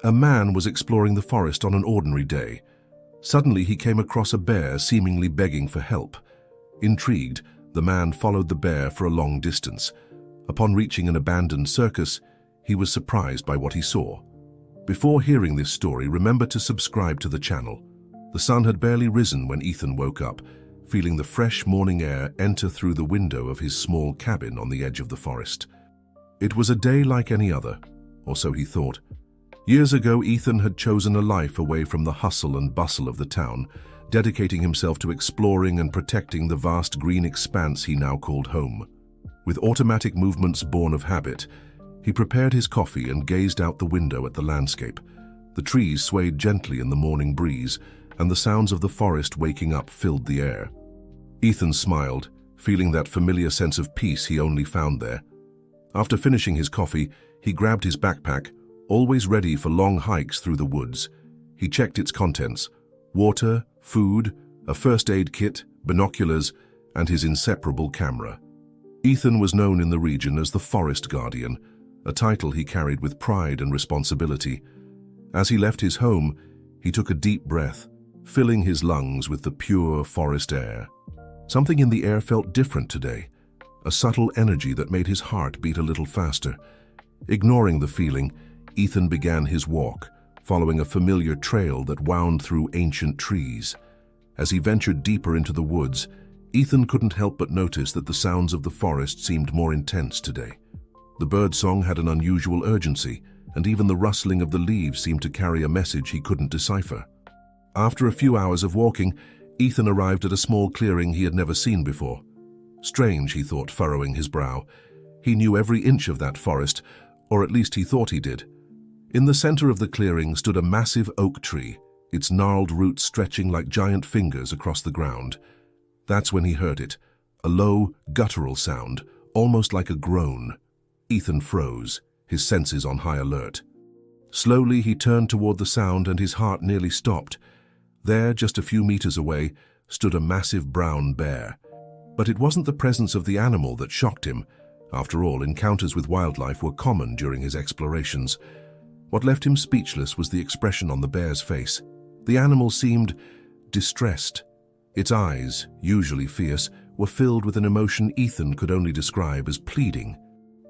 A man was exploring the forest on an ordinary day. Suddenly he came across a bear seemingly begging for help. Intrigued, the man followed the bear for a long distance. Upon reaching an abandoned circus, he was surprised by what he saw. Before hearing this story, remember to subscribe to the channel. The sun had barely risen when Ethan woke up, feeling the fresh morning air enter through the window of his small cabin on the edge of the forest. It was a day like any other, or so he thought. Years ago, Ethan had chosen a life away from the hustle and bustle of the town, dedicating himself to exploring and protecting the vast green expanse he now called home. With automatic movements born of habit, he prepared his coffee and gazed out the window at the landscape. The trees swayed gently in the morning breeze, and the sounds of the forest waking up filled the air. Ethan smiled, feeling that familiar sense of peace he only found there. After finishing his coffee, he grabbed his backpack, always ready for long hikes through the woods. He checked its contents: water, food, a first aid kit, binoculars, and his inseparable camera. Ethan was known in the region as the Forest Guardian, a title he carried with pride and responsibility. As he left his home, he took a deep breath, filling his lungs with the pure forest air. Something in the air felt different today, a subtle energy that made his heart beat a little faster. Ignoring the feeling, Ethan began his walk, following a familiar trail that wound through ancient trees. As he ventured deeper into the woods, Ethan couldn't help but notice that the sounds of the forest seemed more intense today. The birdsong had an unusual urgency, and even the rustling of the leaves seemed to carry a message he couldn't decipher. After a few hours of walking, Ethan arrived at a small clearing he had never seen before. Strange, he thought, furrowing his brow. He knew every inch of that forest, or at least he thought he did. In the center of the clearing stood a massive oak tree, its gnarled roots stretching like giant fingers across the ground. That's when he heard it, a low, guttural sound, almost like a groan. Ethan froze, his senses on high alert. Slowly he turned toward the sound and his heart nearly stopped. There, just a few meters away, stood a massive brown bear. But it wasn't the presence of the animal that shocked him. After all, encounters with wildlife were common during his explorations. What left him speechless was the expression on the bear's face. The animal seemed distressed. Its eyes, usually fierce, were filled with an emotion Ethan could only describe as pleading.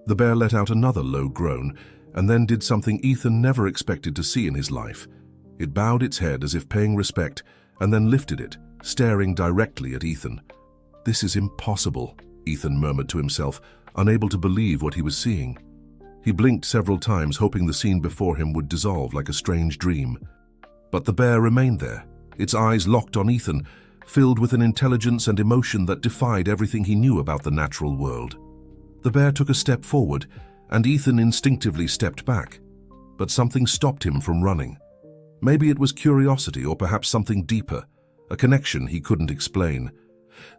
The bear let out another low groan, and then did something Ethan never expected to see in his life. It bowed its head as if paying respect, and then lifted it, staring directly at Ethan. "This is impossible," Ethan murmured to himself, unable to believe what he was seeing. He blinked several times, hoping the scene before him would dissolve like a strange dream. But the bear remained there, its eyes locked on Ethan, filled with an intelligence and emotion that defied everything he knew about the natural world. The bear took a step forward, and Ethan instinctively stepped back. But something stopped him from running. Maybe it was curiosity, or perhaps something deeper, a connection he couldn't explain.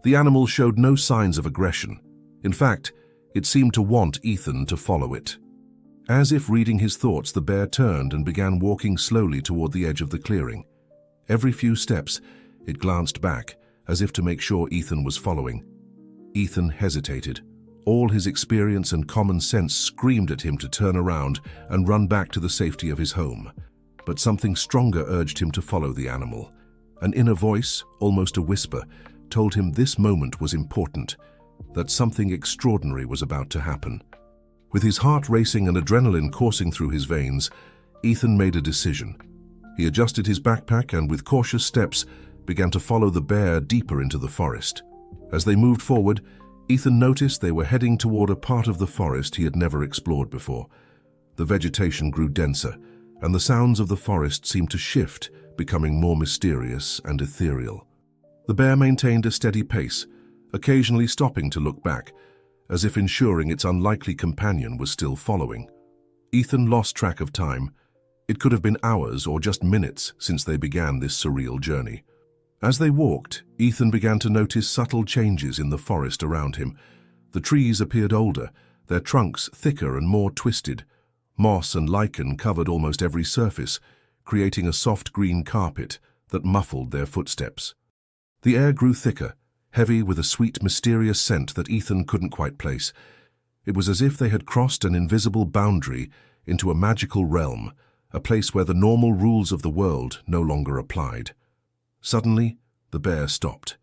The animal showed no signs of aggression. In fact, it seemed to want Ethan to follow it. As if reading his thoughts, the bear turned and began walking slowly toward the edge of the clearing. Every few steps, it glanced back, as if to make sure Ethan was following. Ethan hesitated. All his experience and common sense screamed at him to turn around and run back to the safety of his home. But something stronger urged him to follow the animal. An inner voice, almost a whisper, told him this moment was important, that something extraordinary was about to happen. With his heart racing and adrenaline coursing through his veins, Ethan made a decision. He adjusted his backpack and, with cautious steps, began to follow the bear deeper into the forest. As they moved forward, Ethan noticed they were heading toward a part of the forest he had never explored before. The vegetation grew denser, and the sounds of the forest seemed to shift, becoming more mysterious and ethereal. The bear maintained a steady pace, occasionally stopping to look back, as if ensuring its unlikely companion was still following. Ethan lost track of time. It could have been hours or just minutes since they began this surreal journey. As they walked, Ethan began to notice subtle changes in the forest around him. The trees appeared older, their trunks thicker and more twisted. Moss and lichen covered almost every surface, creating a soft green carpet that muffled their footsteps. The air grew thicker, heavy with a sweet, mysterious scent that Ethan couldn't quite place. It was as if they had crossed an invisible boundary into a magical realm, a place where the normal rules of the world no longer applied. Suddenly, the bear stopped.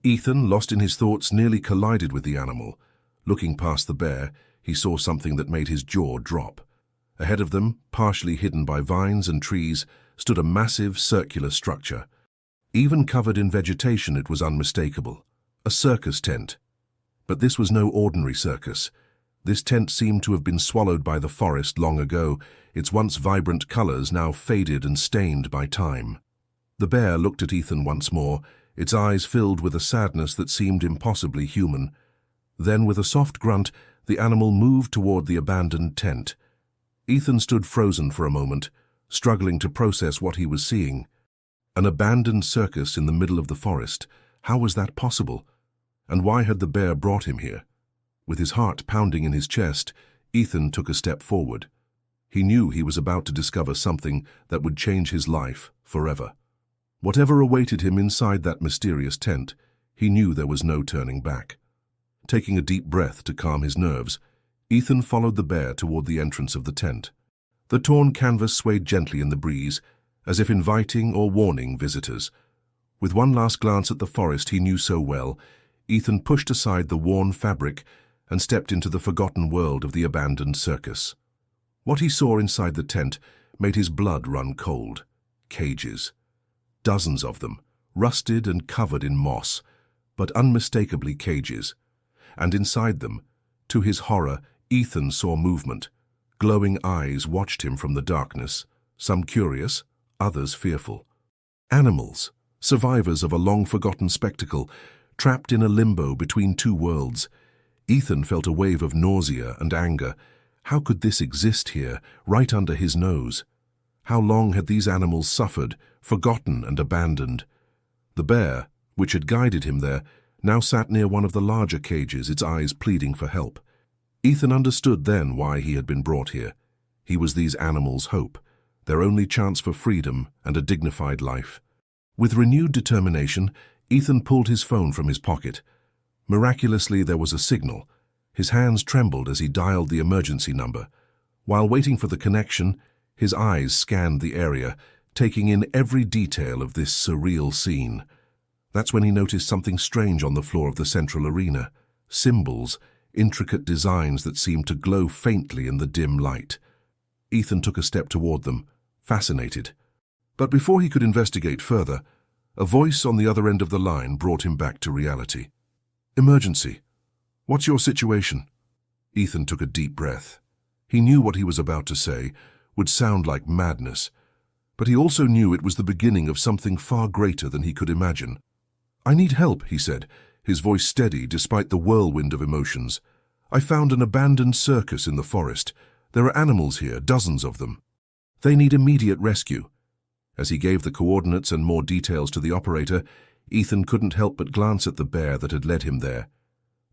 Ethan, lost in his thoughts, nearly collided with the animal. Looking past the bear, he saw something that made his jaw drop. Ahead of them, partially hidden by vines and trees, stood a massive circular structure. Even covered in vegetation, it was unmistakable. A circus tent. But this was no ordinary circus. This tent seemed to have been swallowed by the forest long ago, its once vibrant colors now faded and stained by time. The bear looked at Ethan once more, its eyes filled with a sadness that seemed impossibly human. Then, with a soft grunt, the animal moved toward the abandoned tent. Ethan stood frozen for a moment, struggling to process what he was seeing. An abandoned circus in the middle of the forest. How was that possible? And why had the bear brought him here? With his heart pounding in his chest, Ethan took a step forward. He knew he was about to discover something that would change his life forever. Whatever awaited him inside that mysterious tent, he knew there was no turning back. Taking a deep breath to calm his nerves, Ethan followed the bear toward the entrance of the tent. The torn canvas swayed gently in the breeze, as if inviting or warning visitors. With one last glance at the forest he knew so well, Ethan pushed aside the worn fabric and stepped into the forgotten world of the abandoned circus. What he saw inside the tent made his blood run cold. Cages. Dozens of them, rusted and covered in moss, but unmistakably cages. And inside them, to his horror, Ethan saw movement. Glowing eyes watched him from the darkness, some curious, others fearful. Animals, survivors of a long-forgotten spectacle, trapped in a limbo between two worlds. Ethan felt a wave of nausea and anger. How could this exist here, right under his nose? How long had these animals suffered, forgotten and abandoned? The bear, which had guided him there, now sat near one of the larger cages, its eyes pleading for help. Ethan understood then why he had been brought here. He was these animals' hope, their only chance for freedom and a dignified life. With renewed determination, Ethan pulled his phone from his pocket. Miraculously, there was a signal. His hands trembled as he dialed the emergency number. While waiting for the connection, his eyes scanned the area, taking in every detail of this surreal scene. That's when he noticed something strange on the floor of the central arena. Symbols, intricate designs that seemed to glow faintly in the dim light. Ethan took a step toward them, fascinated. But before he could investigate further, a voice on the other end of the line brought him back to reality. "Emergency. What's your situation?" Ethan took a deep breath. He knew what he was about to say would sound like madness, but he also knew it was the beginning of something far greater than he could imagine. "I need help," he said, his voice steady despite the whirlwind of emotions. "I found an abandoned circus in the forest. There are animals here, dozens of them. They need immediate rescue." As he gave the coordinates and more details to the operator, Ethan couldn't help but glance at the bear that had led him there.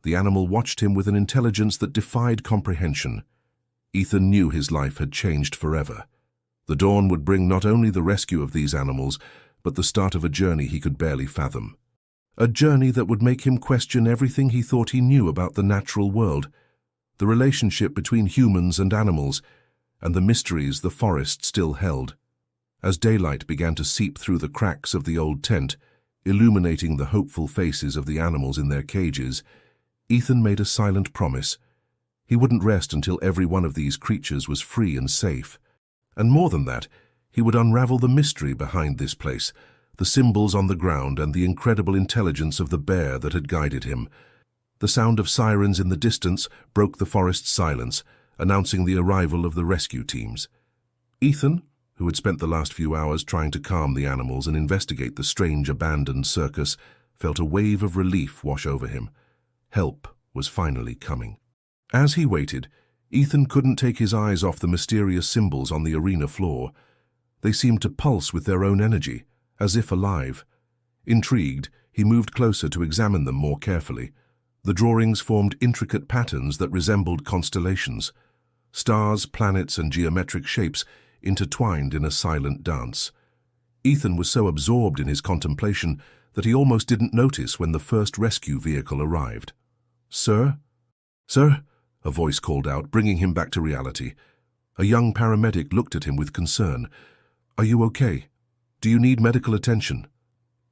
The animal watched him with an intelligence that defied comprehension. Ethan knew his life had changed forever. The dawn would bring not only the rescue of these animals, but the start of a journey he could barely fathom. A journey that would make him question everything he thought he knew about the natural world, the relationship between humans and animals, and the mysteries the forest still held. As daylight began to seep through the cracks of the old tent, illuminating the hopeful faces of the animals in their cages, Ethan made a silent promise. He wouldn't rest until every one of these creatures was free and safe. And more than that, he would unravel the mystery behind this place, the symbols on the ground and the incredible intelligence of the bear that had guided him. The sound of sirens in the distance broke the forest's silence, announcing the arrival of the rescue teams. Ethan, who had spent the last few hours trying to calm the animals and investigate the strange abandoned circus, felt a wave of relief wash over him. Help was finally coming. As he waited, Ethan couldn't take his eyes off the mysterious symbols on the arena floor. They seemed to pulse with their own energy, as if alive. Intrigued, he moved closer to examine them more carefully. The drawings formed intricate patterns that resembled constellations. Stars, planets, and geometric shapes intertwined in a silent dance. Ethan was so absorbed in his contemplation that he almost didn't notice when the first rescue vehicle arrived. "Sir? Sir?" a voice called out, bringing him back to reality. A young paramedic looked at him with concern. "Are you okay? Do you need medical attention?"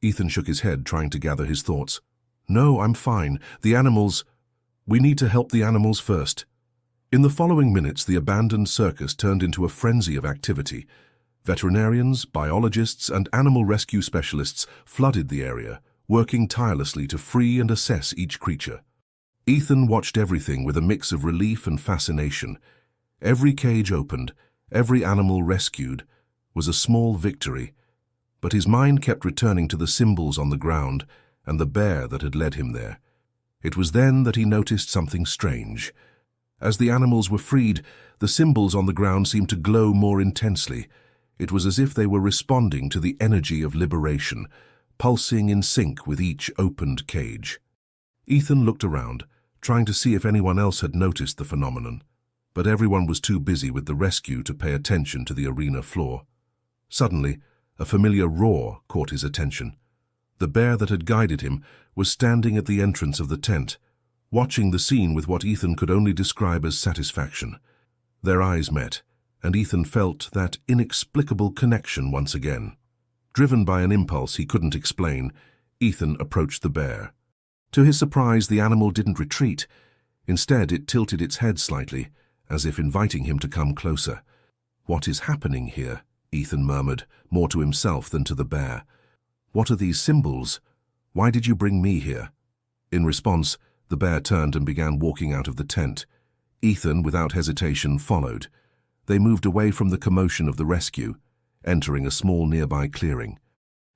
Ethan shook his head, trying to gather his thoughts. "No, I'm fine. The animals... We need to help the animals first." In the following minutes, the abandoned circus turned into a frenzy of activity. Veterinarians, biologists, and animal rescue specialists flooded the area, working tirelessly to free and assess each creature. Ethan watched everything with a mix of relief and fascination. Every cage opened, every animal rescued, was a small victory, but his mind kept returning to the symbols on the ground and the bear that had led him there. It was then that he noticed something strange. As the animals were freed, the symbols on the ground seemed to glow more intensely. It was as if they were responding to the energy of liberation, pulsing in sync with each opened cage. Ethan looked around, trying to see if anyone else had noticed the phenomenon, but everyone was too busy with the rescue to pay attention to the arena floor. Suddenly, a familiar roar caught his attention. The bear that had guided him was standing at the entrance of the tent, watching the scene with what Ethan could only describe as satisfaction. Their eyes met, and Ethan felt that inexplicable connection once again. Driven by an impulse he couldn't explain, Ethan approached the bear. To his surprise, the animal didn't retreat. Instead, it tilted its head slightly, as if inviting him to come closer. "What is happening here?" Ethan murmured, more to himself than to the bear. "What are these symbols? Why did you bring me here?" In response, the bear turned and began walking out of the tent. Ethan, without hesitation, followed. They moved away from the commotion of the rescue, entering a small nearby clearing.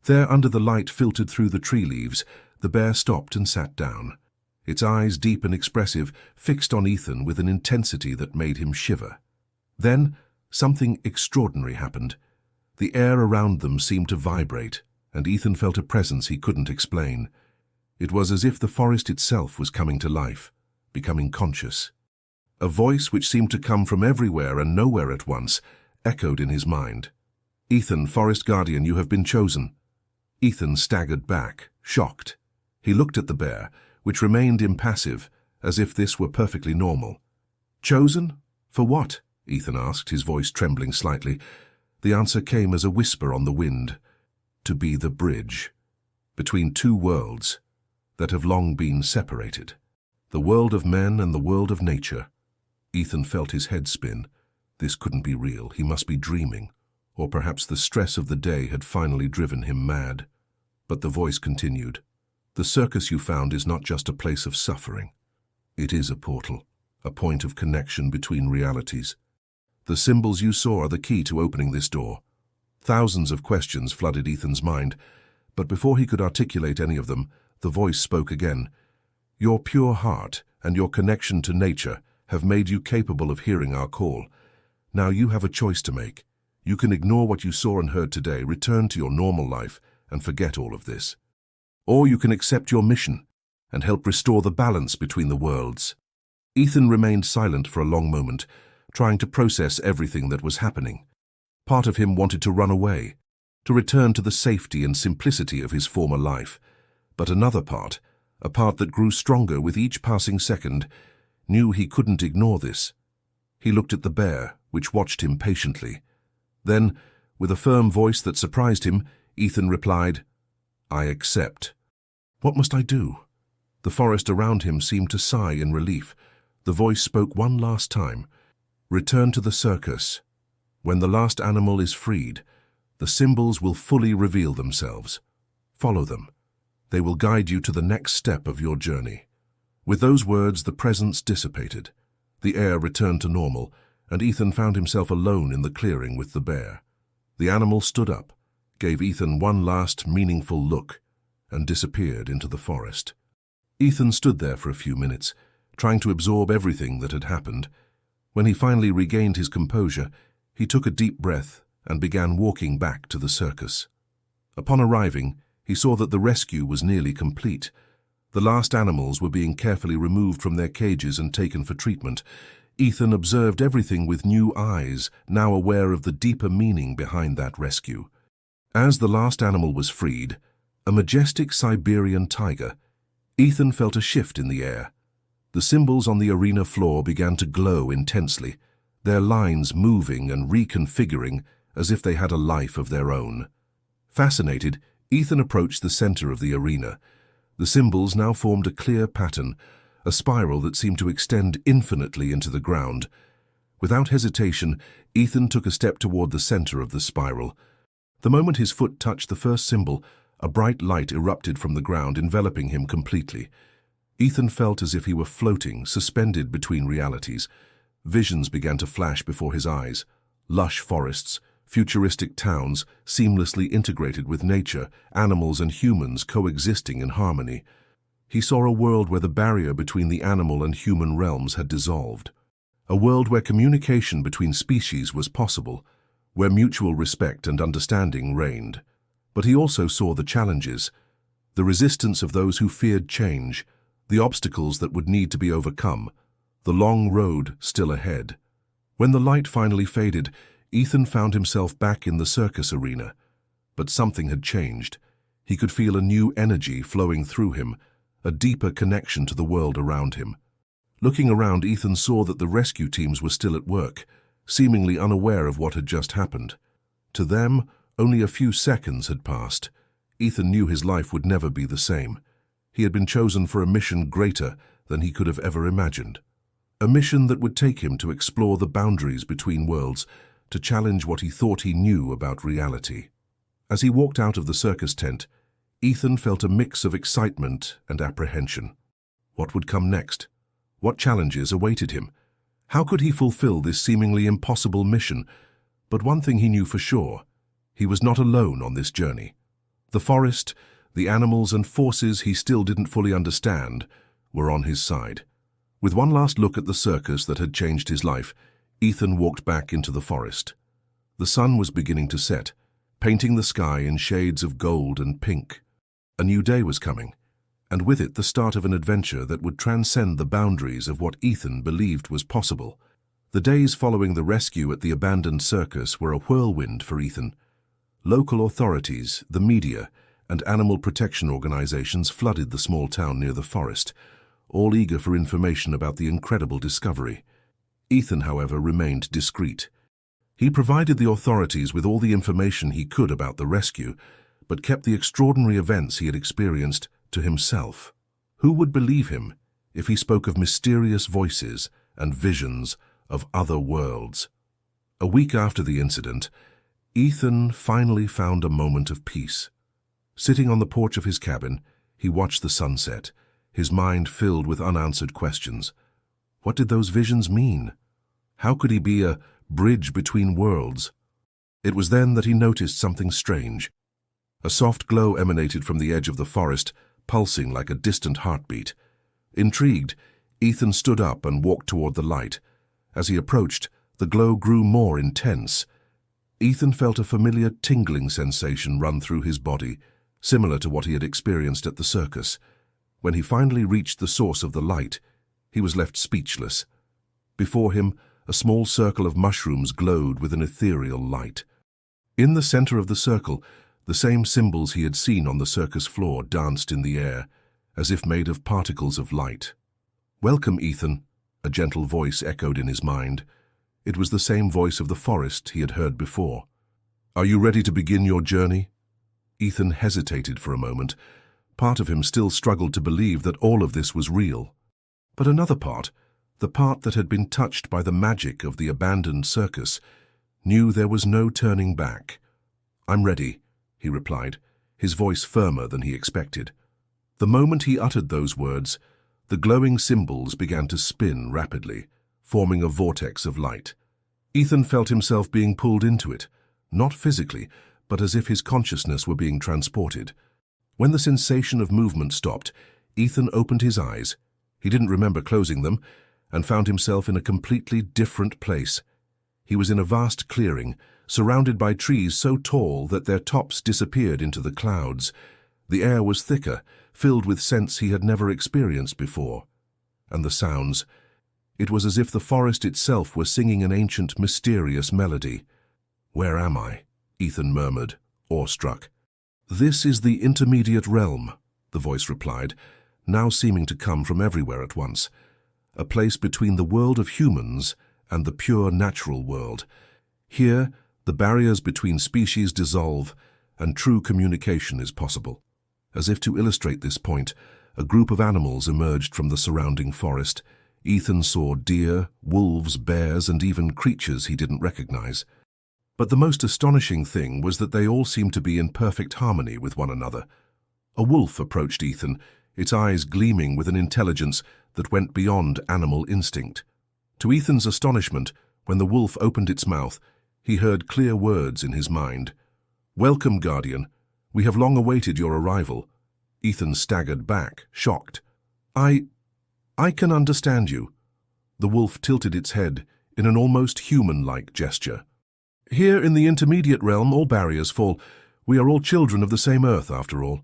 There, under the light filtered through the tree leaves, the bear stopped and sat down. Its eyes, deep and expressive, fixed on Ethan with an intensity that made him shiver. Then, something extraordinary happened. The air around them seemed to vibrate, and Ethan felt a presence he couldn't explain. It was as if the forest itself was coming to life, becoming conscious. A voice which seemed to come from everywhere and nowhere at once echoed in his mind. "Ethan, Forest Guardian, you have been chosen." Ethan staggered back, shocked. He looked at the bear, which remained impassive, as if this were perfectly normal. "Chosen? For what?" Ethan asked, his voice trembling slightly. The answer came as a whisper on the wind. "To be the bridge between two worlds that have long been separated. The world of men and the world of nature." Ethan felt his head spin. This couldn't be real. He must be dreaming. Or perhaps the stress of the day had finally driven him mad. But the voice continued. "The circus you found is not just a place of suffering. It is a portal, a point of connection between realities. The symbols you saw are the key to opening this door." Thousands of questions flooded Ethan's mind, but before he could articulate any of them, the voice spoke again. "Your pure heart and your connection to nature have made you capable of hearing our call. Now you have a choice to make. You can ignore what you saw and heard today, return to your normal life, and forget all of this. Or you can accept your mission and help restore the balance between the worlds." Ethan remained silent for a long moment, trying to process everything that was happening. Part of him wanted to run away, to return to the safety and simplicity of his former life. But another part, a part that grew stronger with each passing second, knew he couldn't ignore this. He looked at the bear, which watched him patiently. Then, with a firm voice that surprised him, Ethan replied, "I accept." "What must I do?" The forest around him seemed to sigh in relief. The voice spoke one last time. "Return to the circus. When the last animal is freed, the symbols will fully reveal themselves. Follow them. They will guide you to the next step of your journey." With those words, the presence dissipated. The air returned to normal, and Ethan found himself alone in the clearing with the bear. The animal stood up, gave Ethan one last meaningful look, and disappeared into the forest. Ethan stood there for a few minutes, trying to absorb everything that had happened. When he finally regained his composure, he took a deep breath and began walking back to the circus. Upon arriving, he saw that the rescue was nearly complete. The last animals were being carefully removed from their cages and taken for treatment. Ethan observed everything with new eyes, now aware of the deeper meaning behind that rescue. As the last animal was freed, a majestic Siberian tiger, Ethan felt a shift in the air. The symbols on the arena floor began to glow intensely, their lines moving and reconfiguring as if they had a life of their own. Fascinated, Ethan approached the center of the arena. The symbols now formed a clear pattern, a spiral that seemed to extend infinitely into the ground. Without hesitation, Ethan took a step toward the center of the spiral. The moment his foot touched the first symbol, a bright light erupted from the ground, enveloping him completely. Ethan felt as if he were floating, suspended between realities. Visions began to flash before his eyes. Lush forests, futuristic towns, seamlessly integrated with nature, animals and humans coexisting in harmony. He saw a world where the barrier between the animal and human realms had dissolved. A world where communication between species was possible, where mutual respect and understanding reigned. But he also saw the challenges, the resistance of those who feared change, the obstacles that would need to be overcome, the long road still ahead. When the light finally faded, Ethan found himself back in the circus arena. But something had changed. He could feel a new energy flowing through him, a deeper connection to the world around him. Looking around, Ethan saw that the rescue teams were still at work, seemingly unaware of what had just happened. To them, only a few seconds had passed. Ethan knew his life would never be the same. He had been chosen for a mission greater than he could have ever imagined. A mission that would take him to explore the boundaries between worlds, to challenge what he thought he knew about reality. As he walked out of the circus tent, Ethan felt a mix of excitement and apprehension. What would come next? What challenges awaited him? How could he fulfill this seemingly impossible mission? But one thing he knew for sure: he was not alone on this journey. The forest, the animals and forces he still didn't fully understand, were on his side. With one last look at the circus that had changed his life, Ethan walked back into the forest. The sun was beginning to set, painting the sky in shades of gold and pink. A new day was coming, and with it the start of an adventure that would transcend the boundaries of what Ethan believed was possible. The days following the rescue at the abandoned circus were a whirlwind for Ethan. Local authorities, the media, and animal protection organizations flooded the small town near the forest, all eager for information about the incredible discovery. Ethan, however, remained discreet. He provided the authorities with all the information he could about the rescue, but kept the extraordinary events he had experienced to himself. Who would believe him if he spoke of mysterious voices and visions of other worlds? A week after the incident, Ethan finally found a moment of peace. Sitting on the porch of his cabin, he watched the sunset, his mind filled with unanswered questions. What did those visions mean? How could he be a bridge between worlds? It was then that he noticed something strange. A soft glow emanated from the edge of the forest, pulsing like a distant heartbeat. Intrigued, Ethan stood up and walked toward the light. As he approached, the glow grew more intense. Ethan felt a familiar tingling sensation run through his body, similar to what he had experienced at the circus. When he finally reached the source of the light, he was left speechless. Before him, a small circle of mushrooms glowed with an ethereal light. In the center of the circle, the same symbols he had seen on the circus floor danced in the air, as if made of particles of light. "Welcome, Ethan," a gentle voice echoed in his mind. It was the same voice of the forest he had heard before. "Are you ready to begin your journey?" Ethan hesitated for a moment. Part of him still struggled to believe that all of this was real. But another part, the part that had been touched by the magic of the abandoned circus, knew there was no turning back. "I'm ready," he replied, his voice firmer than he expected. The moment he uttered those words, the glowing symbols began to spin rapidly, forming a vortex of light. Ethan felt himself being pulled into it, not physically, but as if his consciousness were being transported. When the sensation of movement stopped, Ethan opened his eyes. He didn't remember closing them, and found himself in a completely different place. He was in a vast clearing, surrounded by trees so tall that their tops disappeared into the clouds. The air was thicker, filled with scents he had never experienced before. And the sounds. It was as if the forest itself were singing an ancient, mysterious melody. "Where am I?" Ethan murmured, awestruck. "This is the intermediate realm," the voice replied, now seeming to come from everywhere at once. "A place between the world of humans and the pure natural world. Here, the barriers between species dissolve and true communication is possible. As if to illustrate this point, a group of animals emerged from the surrounding forest. Ethan saw deer, wolves, bears, and even creatures he didn't recognize. But the most astonishing thing was that they all seemed to be in perfect harmony with one another. A wolf approached Ethan, its eyes gleaming with an intelligence that went beyond animal instinct. To Ethan's astonishment, when the wolf opened its mouth, he heard clear words in his mind. "Welcome, Guardian. We have long awaited your arrival." Ethan staggered back, shocked. I can understand you." The wolf tilted its head in an almost human-like gesture. "Here in the intermediate realm, all barriers fall. We are all children of the same earth, after all."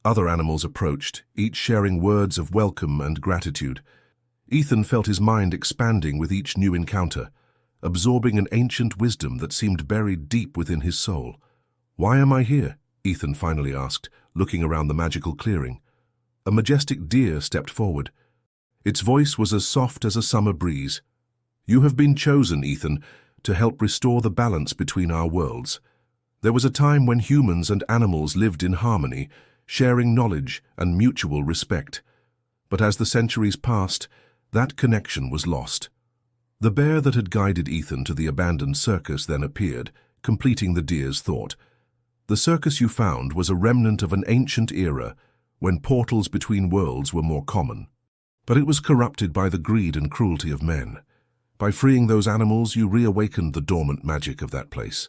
Other animals approached, each sharing words of welcome and gratitude. Ethan felt his mind expanding with each new encounter, absorbing an ancient wisdom that seemed buried deep within his soul. "Why am I here?" Ethan finally asked, looking around the magical clearing. A majestic deer stepped forward. Its voice was as soft as a summer breeze. "You have been chosen, Ethan, to help restore the balance between our worlds. There was a time when humans and animals lived in harmony, sharing knowledge and mutual respect. But as the centuries passed, that connection was lost." The bear that had guided Ethan to the abandoned circus then appeared, completing the deer's thought. "The circus you found was a remnant of an ancient era when portals between worlds were more common. But it was corrupted by the greed and cruelty of men. By freeing those animals, you reawakened the dormant magic of that place."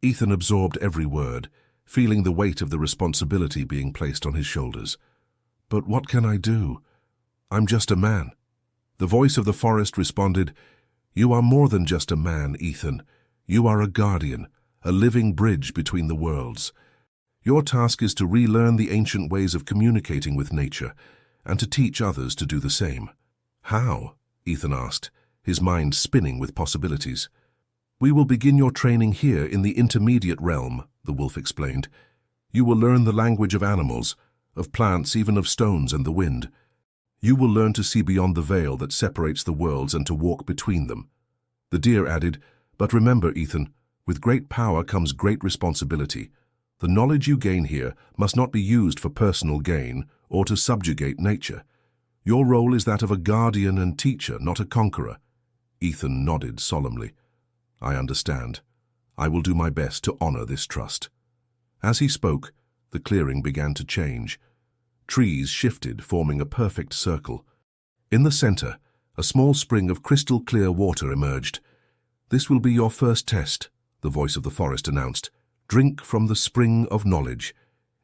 Ethan absorbed every word, feeling the weight of the responsibility being placed on his shoulders. "But what can I do? I'm just a man." The voice of the forest responded, "You are more than just a man, Ethan. You are a guardian, a living bridge between the worlds. Your task is to relearn the ancient ways of communicating with nature and to teach others to do the same." "How?" Ethan asked, his mind spinning with possibilities. "We will begin your training here in the intermediate realm," the wolf explained. "You will learn the language of animals, of plants, even of stones and the wind. You will learn to see beyond the veil that separates the worlds and to walk between them." The deer added, "But remember, Ethan, with great power comes great responsibility. The knowledge you gain here must not be used for personal gain or to subjugate nature. Your role is that of a guardian and teacher, not a conqueror." Ethan nodded solemnly. "I understand. I will do my best to honor this trust." As he spoke, the clearing began to change. Trees shifted, forming a perfect circle. In the center, a small spring of crystal-clear water emerged. "This will be your first test," the voice of the forest announced. "Drink from the spring of knowledge.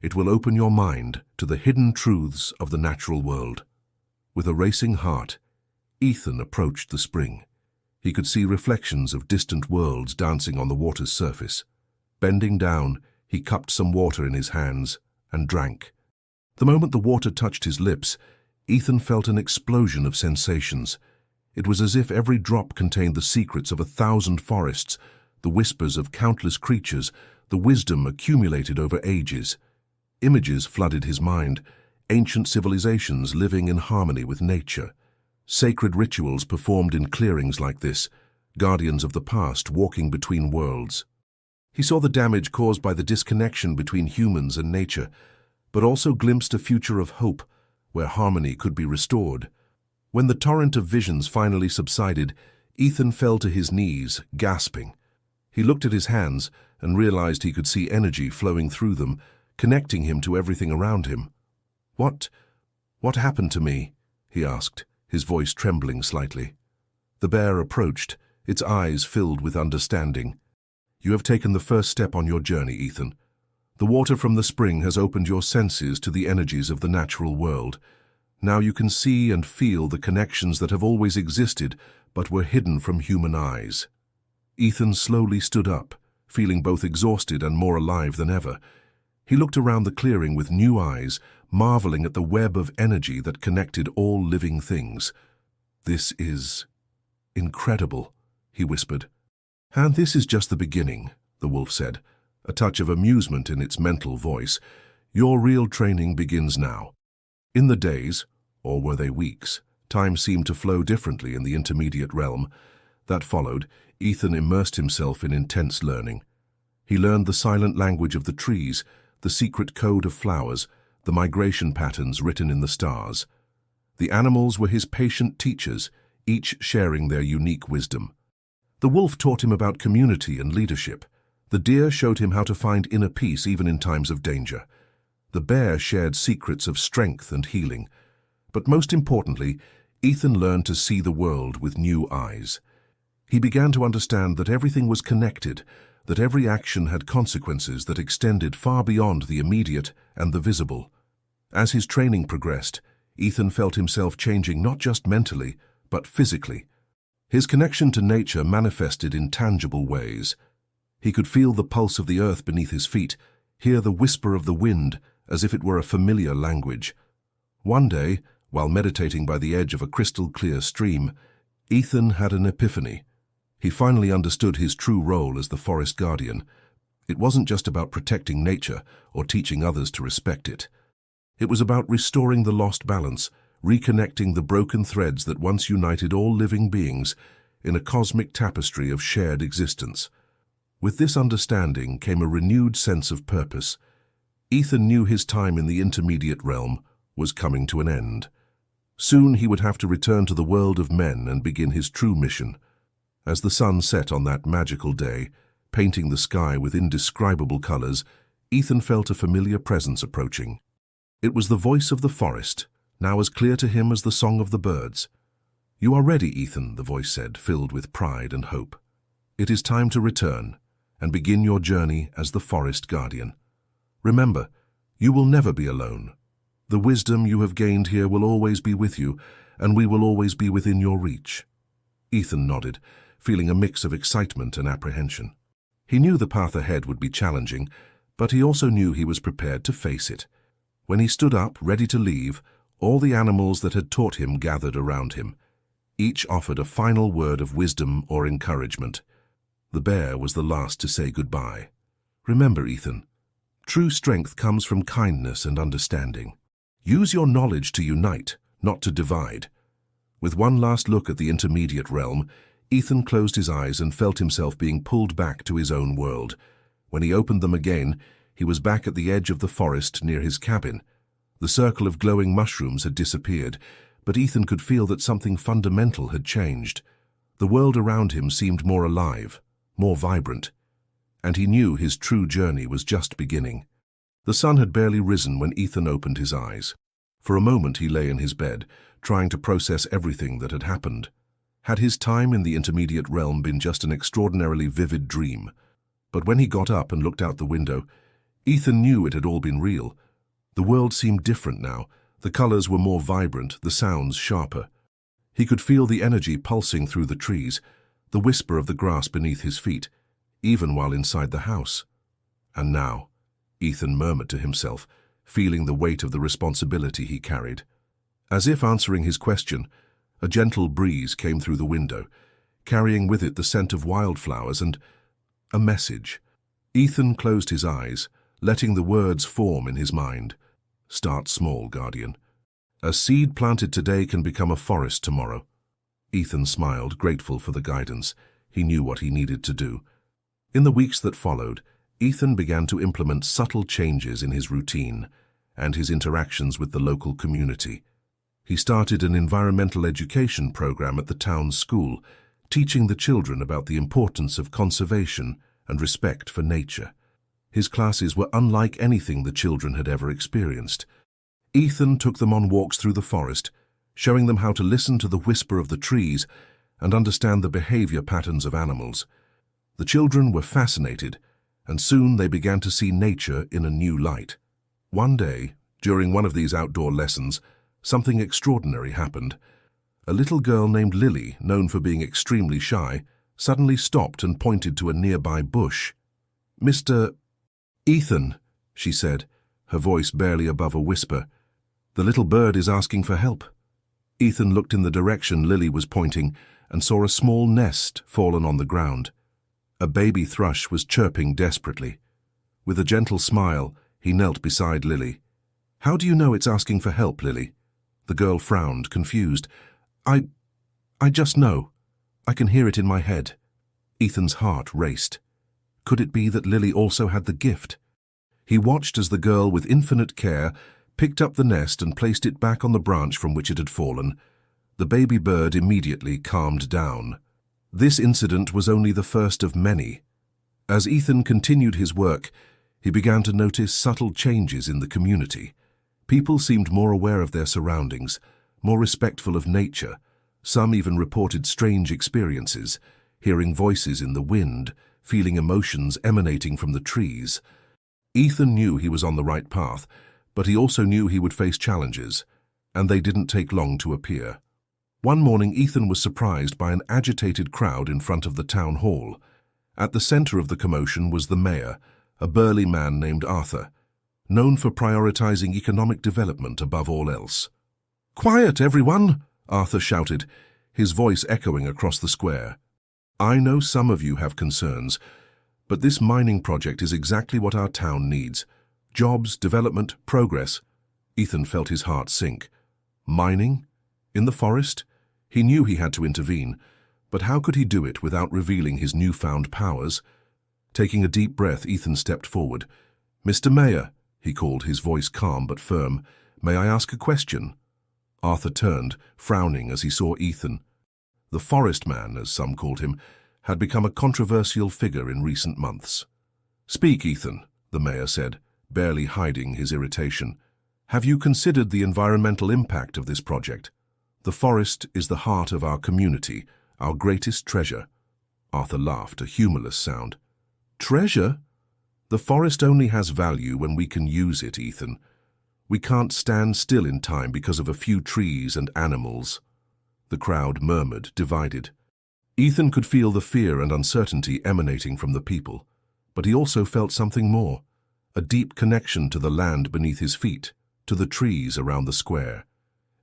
It will open your mind to the hidden truths of the natural world." With a racing heart, Ethan approached the spring. He could see reflections of distant worlds dancing on the water's surface. Bending down, he cupped some water in his hands and drank. The moment the water touched his lips, Ethan felt an explosion of sensations. It was as if every drop contained the secrets of 1,000 forests, the whispers of countless creatures, the wisdom accumulated over ages. Images flooded his mind, ancient civilizations living in harmony with nature. Sacred rituals performed in clearings like this, guardians of the past walking between worlds. He saw the damage caused by the disconnection between humans and nature, but also glimpsed a future of hope, where harmony could be restored. When the torrent of visions finally subsided, Ethan fell to his knees, gasping. He looked at his hands and realized he could see energy flowing through them, connecting him to everything around him. What happened to me?" he asked, his voice trembling slightly. The bear approached, its eyes filled with understanding. "You have taken the first step on your journey, Ethan. The water from the spring has opened your senses to the energies of the natural world. Now you can see and feel the connections that have always existed but were hidden from human eyes." Ethan slowly stood up, feeling both exhausted and more alive than ever. He looked around the clearing with new eyes, marveling at the web of energy that connected all living things. "This is incredible," he whispered. "And this is just the beginning," the wolf said, a touch of amusement in its mental voice. "Your real training begins now." In the days, or were they weeks, time seemed to flow differently in the intermediate realm. That followed, Ethan immersed himself in intense learning. He learned the silent language of the trees, the secret code of flowers, the migration patterns written in the stars. The animals were his patient teachers, each sharing their unique wisdom. The wolf taught him about community and leadership. The deer showed him how to find inner peace even in times of danger. The bear shared secrets of strength and healing. But most importantly, Ethan learned to see the world with new eyes. He began to understand that everything was connected, that every action had consequences that extended far beyond the immediate and the visible. As his training progressed, Ethan felt himself changing not just mentally, but physically. His connection to nature manifested in tangible ways. He could feel the pulse of the earth beneath his feet, hear the whisper of the wind as if it were a familiar language. One day, while meditating by the edge of a crystal-clear stream, Ethan had an epiphany. He finally understood his true role as the forest guardian. It wasn't just about protecting nature or teaching others to respect it. It was about restoring the lost balance, reconnecting the broken threads that once united all living beings in a cosmic tapestry of shared existence. With this understanding came a renewed sense of purpose. Ethan knew his time in the intermediate realm was coming to an end. Soon he would have to return to the world of men and begin his true mission. As the sun set on that magical day, painting the sky with indescribable colors, Ethan felt a familiar presence approaching. It was the voice of the forest, now as clear to him as the song of the birds. "You are ready, Ethan," the voice said, filled with pride and hope. "It is time to return and begin your journey as the forest guardian. Remember, you will never be alone. The wisdom you have gained here will always be with you, and we will always be within your reach." Ethan nodded, feeling a mix of excitement and apprehension. He knew the path ahead would be challenging, but he also knew he was prepared to face it. When he stood up, ready to leave, all the animals that had taught him gathered around him. Each offered a final word of wisdom or encouragement. The bear was the last to say goodbye. "Remember, Ethan, true strength comes from kindness and understanding. Use your knowledge to unite, not to divide." With one last look at the intermediate realm, Ethan closed his eyes and felt himself being pulled back to his own world. When he opened them again, he was back at the edge of the forest near his cabin. The circle of glowing mushrooms had disappeared, but Ethan could feel that something fundamental had changed. The world around him seemed more alive, more vibrant, and he knew his true journey was just beginning. The sun had barely risen when Ethan opened his eyes. For a moment he lay in his bed, trying to process everything that had happened. Had his time in the intermediate realm been just an extraordinarily vivid dream? But when he got up and looked out the window, Ethan knew it had all been real. The world seemed different now. The colors were more vibrant, the sounds sharper. He could feel the energy pulsing through the trees, the whisper of the grass beneath his feet, even while inside the house. And now, Ethan murmured to himself, feeling the weight of the responsibility he carried. As if answering his question, a gentle breeze came through the window, carrying with it the scent of wildflowers and a message. Ethan closed his eyes, letting the words form in his mind. "Start small, Guardian. A seed planted today can become a forest tomorrow." Ethan smiled, grateful for the guidance. He knew what he needed to do. In the weeks that followed, Ethan began to implement subtle changes in his routine and his interactions with the local community. He started an environmental education program at the town's school, teaching the children about the importance of conservation and respect for nature. His classes were unlike anything the children had ever experienced. Ethan took them on walks through the forest, showing them how to listen to the whisper of the trees and understand the behavior patterns of animals. The children were fascinated, and soon they began to see nature in a new light. One day, during one of these outdoor lessons, something extraordinary happened. A little girl named Lily, known for being extremely shy, suddenly stopped and pointed to a nearby bush. "Mr. Ethan," she said, her voice barely above a whisper, "the little bird is asking for help." Ethan looked in the direction Lily was pointing and saw a small nest fallen on the ground. A baby thrush was chirping desperately. With a gentle smile, he knelt beside Lily. "How do you know it's asking for help, Lily?" The girl frowned, confused. I just know. I can hear it in my head." Ethan's heart raced. Could it be that Lily also had the gift? He watched as the girl, with infinite care, picked up the nest and placed it back on the branch from which it had fallen. The baby bird immediately calmed down. This incident was only the first of many. As Ethan continued his work, he began to notice subtle changes in the community. People seemed more aware of their surroundings, more respectful of nature. Some even reported strange experiences, hearing voices in the wind, feeling emotions emanating from the trees. Ethan knew he was on the right path, but he also knew he would face challenges, and they didn't take long to appear. One morning, Ethan was surprised by an agitated crowd in front of the town hall. At the center of the commotion was the mayor, a burly man named Arthur, known for prioritizing economic development above all else. "Quiet, everyone!" Arthur shouted, his voice echoing across the square. "I know some of you have concerns, but this mining project is exactly what our town needs. Jobs, development, progress." Ethan felt his heart sink. Mining? In the forest? He knew he had to intervene, but how could he do it without revealing his newfound powers? Taking a deep breath, Ethan stepped forward. "Mr. Mayor," he called, his voice calm but firm, "may I ask a question?" Arthur turned, frowning as he saw Ethan. The Forest Man, as some called him, had become a controversial figure in recent months. "Speak, Ethan," the mayor said, barely hiding his irritation. "Have you considered the environmental impact of this project? The forest is the heart of our community, our greatest treasure." Arthur laughed, a humorless sound. "Treasure? The forest only has value when we can use it, Ethan. We can't stand still in time because of a few trees and animals." The crowd murmured, divided. Ethan could feel the fear and uncertainty emanating from the people, but he also felt something more, a deep connection to the land beneath his feet, to the trees around the square.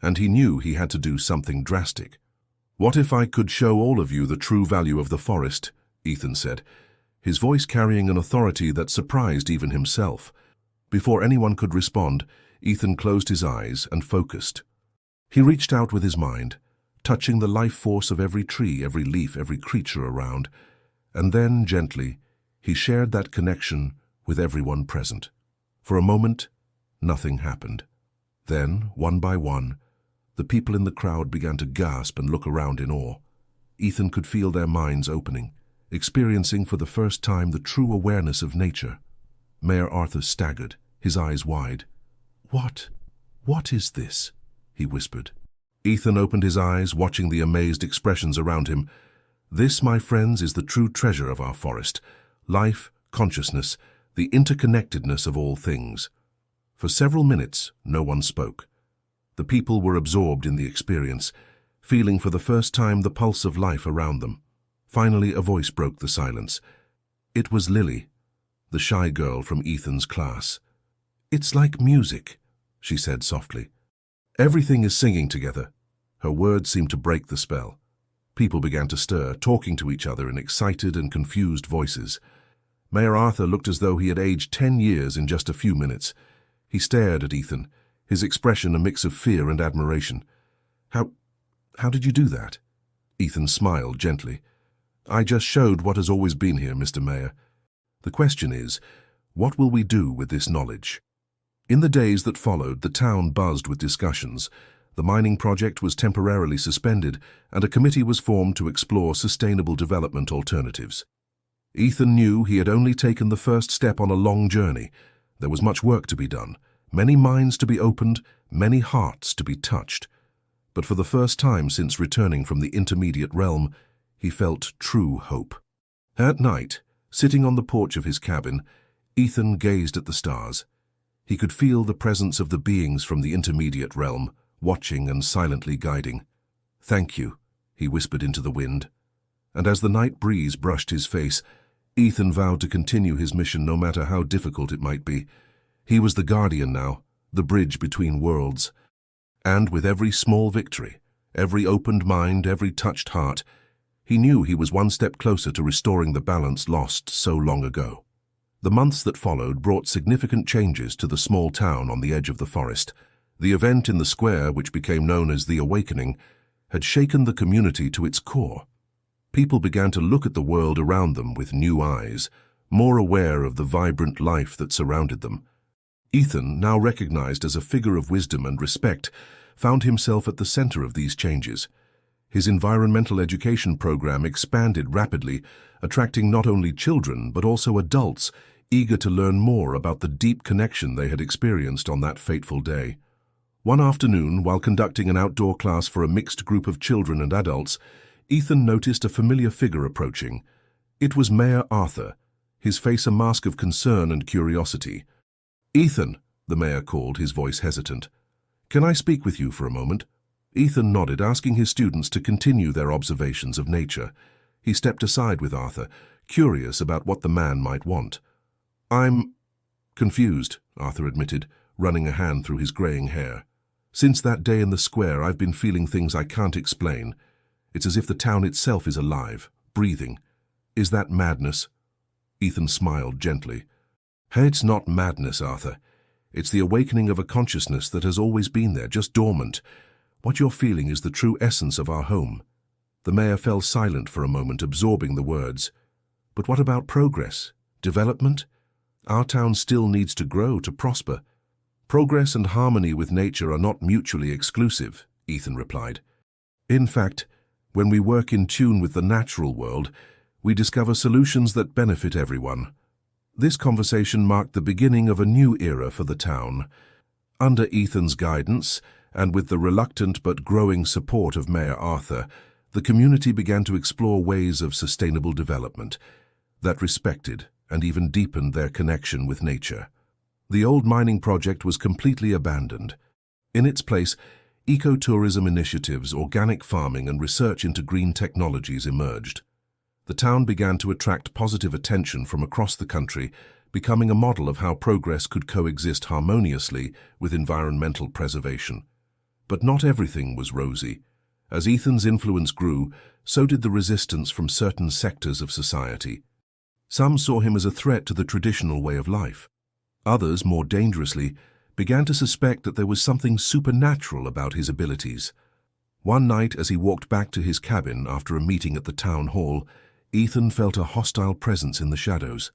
And he knew he had to do something drastic. "What if I could show all of you the true value of the forest?" Ethan said, his voice carrying an authority that surprised even himself. Before anyone could respond, Ethan closed his eyes and focused. He reached out with his mind, touching the life force of every tree, every leaf, every creature around, and then, gently, he shared that connection with everyone present. For a moment, nothing happened. Then, one by one, the people in the crowd began to gasp and look around in awe. Ethan could feel their minds opening, experiencing for the first time the true awareness of nature. Mayor Arthur staggered, his eyes wide. What is this?" he whispered. Ethan opened his eyes, watching the amazed expressions around him. "This, my friends, is the true treasure of our forest. Life, consciousness, the interconnectedness of all things." For several minutes, no one spoke. The people were absorbed in the experience, feeling for the first time the pulse of life around them. Finally, a voice broke the silence. It was Lily, the shy girl from Ethan's class. "It's like music," she said softly. "Everything is singing together." Her words seemed to break the spell. People began to stir, talking to each other in excited and confused voices. Mayor Arthur looked as though he had aged 10 years in just a few minutes. He stared at Ethan, his expression a mix of fear and admiration. How did you do that?" Ethan smiled gently. "I just showed what has always been here, Mr. Mayor. The question is, what will we do with this knowledge?" In the days that followed, the town buzzed with discussions. The mining project was temporarily suspended, and a committee was formed to explore sustainable development alternatives. Ethan knew he had only taken the first step on a long journey. There was much work to be done, many minds to be opened, many hearts to be touched. But for the first time since returning from the intermediate realm, he felt true hope. At night, sitting on the porch of his cabin, Ethan gazed at the stars. He could feel the presence of the beings from the intermediate realm, watching and silently guiding. "Thank you," he whispered into the wind. And as the night breeze brushed his face, Ethan vowed to continue his mission no matter how difficult it might be. He was the guardian now, the bridge between worlds. And with every small victory, every opened mind, every touched heart, he knew he was one step closer to restoring the balance lost so long ago. The months that followed brought significant changes to the small town on the edge of the forest. The event in the square, which became known as the Awakening, had shaken the community to its core. People began to look at the world around them with new eyes, more aware of the vibrant life that surrounded them. Ethan, now recognized as a figure of wisdom and respect, found himself at the center of these changes. His environmental education program expanded rapidly, attracting not only children but also adults eager to learn more about the deep connection they had experienced on that fateful day. One afternoon, while conducting an outdoor class for a mixed group of children and adults, Ethan noticed a familiar figure approaching. It was Mayor Arthur, his face a mask of concern and curiosity. "Ethan," the mayor called, his voice hesitant. "Can I speak with you for a moment?" Ethan nodded, asking his students to continue their observations of nature. He stepped aside with Arthur, curious about what the man might want. "I'm confused," Arthur admitted, running a hand through his graying hair. "Since that day in the square, I've been feeling things I can't explain. It's as if the town itself is alive, breathing. Is that madness?" Ethan smiled gently. "Hey, it's not madness, Arthur. It's the awakening of a consciousness that has always been there, just dormant. What you're feeling is the true essence of our home." The mayor fell silent for a moment, absorbing the words. "But what about progress? Development? Our town still needs to grow, to prosper." "Progress and harmony with nature are not mutually exclusive," Ethan replied. "In fact, when we work in tune with the natural world, we discover solutions that benefit everyone." This conversation marked the beginning of a new era for the town. Under Ethan's guidance, and with the reluctant but growing support of Mayor Arthur, the community began to explore ways of sustainable development that respected and even deepened their connection with nature. The old mining project was completely abandoned. In its place, ecotourism initiatives, organic farming, and research into green technologies emerged. The town began to attract positive attention from across the country, becoming a model of how progress could coexist harmoniously with environmental preservation. But not everything was rosy. As Ethan's influence grew, so did the resistance from certain sectors of society. Some saw him as a threat to the traditional way of life. Others, more dangerously, began to suspect that there was something supernatural about his abilities. One night, as he walked back to his cabin after a meeting at the town hall, Ethan felt a hostile presence in the shadows.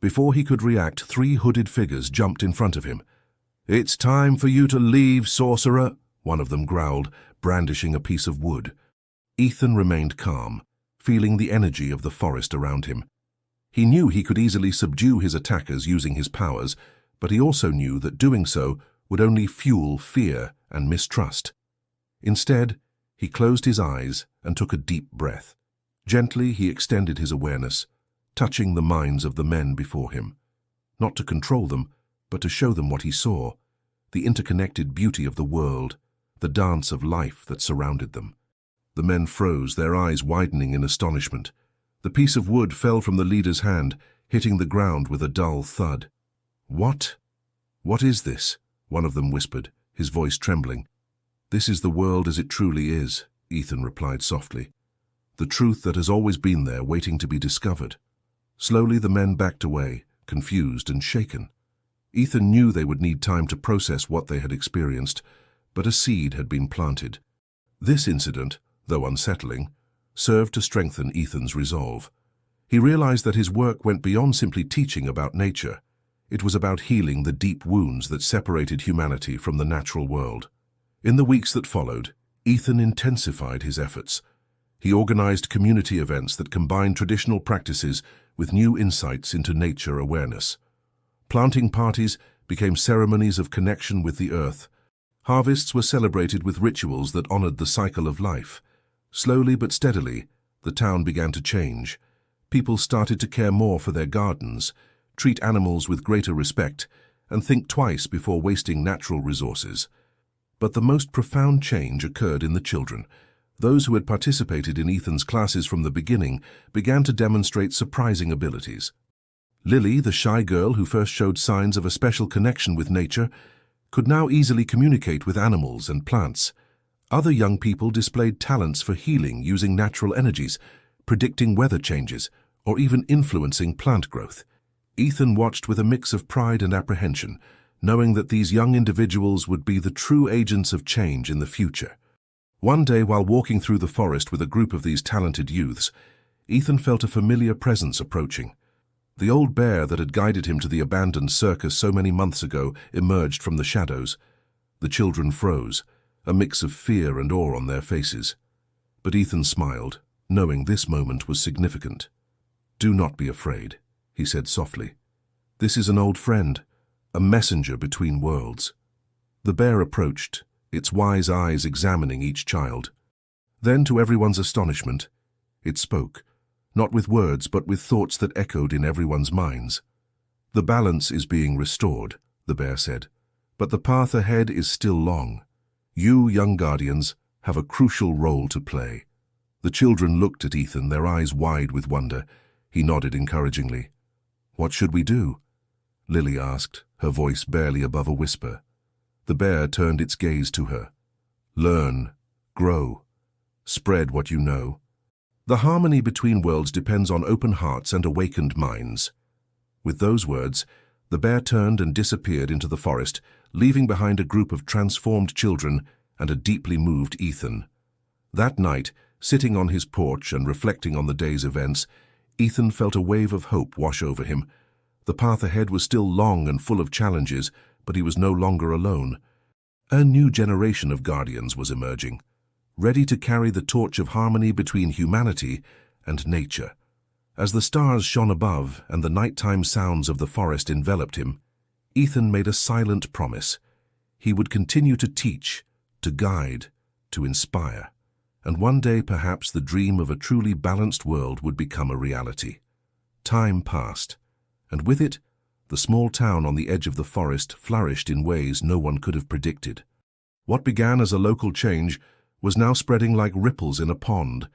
Before he could react, 3 hooded figures jumped in front of him. "It's time for you to leave, sorcerer," one of them growled, brandishing a piece of wood. Ethan remained calm, feeling the energy of the forest around him. He knew he could easily subdue his attackers using his powers, but he also knew that doing so would only fuel fear and mistrust. Instead, he closed his eyes and took a deep breath. Gently, he extended his awareness, touching the minds of the men before him. Not to control them, but to show them what he saw, the interconnected beauty of the world, the dance of life that surrounded them. The men froze, their eyes widening in astonishment. The piece of wood fell from the leader's hand, hitting the ground with a dull thud. "What? What is this?" one of them whispered, his voice trembling. "This is the world as it truly is," Ethan replied softly. "The truth that has always been there, waiting to be discovered." Slowly the men backed away, confused and shaken. Ethan knew they would need time to process what they had experienced, but a seed had been planted. This incident, though unsettling, served to strengthen Ethan's resolve. He realized that his work went beyond simply teaching about nature. It was about healing the deep wounds that separated humanity from the natural world. In the weeks that followed, Ethan intensified his efforts. He organized community events that combined traditional practices with new insights into nature awareness. Planting parties became ceremonies of connection with the earth. Harvests were celebrated with rituals that honored the cycle of life. Slowly but steadily, the town began to change. People started to care more for their gardens, treat animals with greater respect, and think twice before wasting natural resources. But the most profound change occurred in the children. Those who had participated in Ethan's classes from the beginning began to demonstrate surprising abilities. Lily, the shy girl who first showed signs of a special connection with nature, could now easily communicate with animals and plants. Other young people displayed talents for healing using natural energies, predicting weather changes, or even influencing plant growth. Ethan watched with a mix of pride and apprehension, knowing that these young individuals would be the true agents of change in the future. One day, while walking through the forest with a group of these talented youths, Ethan felt a familiar presence approaching. The old bear that had guided him to the abandoned circus so many months ago emerged from the shadows. The children froze, a mix of fear and awe on their faces. But Ethan smiled, knowing this moment was significant. "Do not be afraid," he said softly. "This is an old friend, a messenger between worlds." The bear approached, its wise eyes examining each child. Then, to everyone's astonishment, it spoke, not with words but with thoughts that echoed in everyone's minds. "The balance is being restored," the bear said, "but the path ahead is still long. You, young guardians, have a crucial role to play." The children looked at Ethan, their eyes wide with wonder. He nodded encouragingly. "What should we do?" Lily asked, her voice barely above a whisper. The bear turned its gaze to her. "Learn, grow, spread what you know. The harmony between worlds depends on open hearts and awakened minds." With those words, the bear turned and disappeared into the forest, leaving behind a group of transformed children and a deeply moved Ethan. That night, sitting on his porch and reflecting on the day's events, Ethan felt a wave of hope wash over him. The path ahead was still long and full of challenges, but he was no longer alone. A new generation of guardians was emerging, ready to carry the torch of harmony between humanity and nature. As the stars shone above and the nighttime sounds of the forest enveloped him, Ethan made a silent promise. He would continue to teach, to guide, to inspire, and one day perhaps the dream of a truly balanced world would become a reality. Time passed, and with it, the small town on the edge of the forest flourished in ways no one could have predicted. What began as a local change was now spreading like ripples in a pond,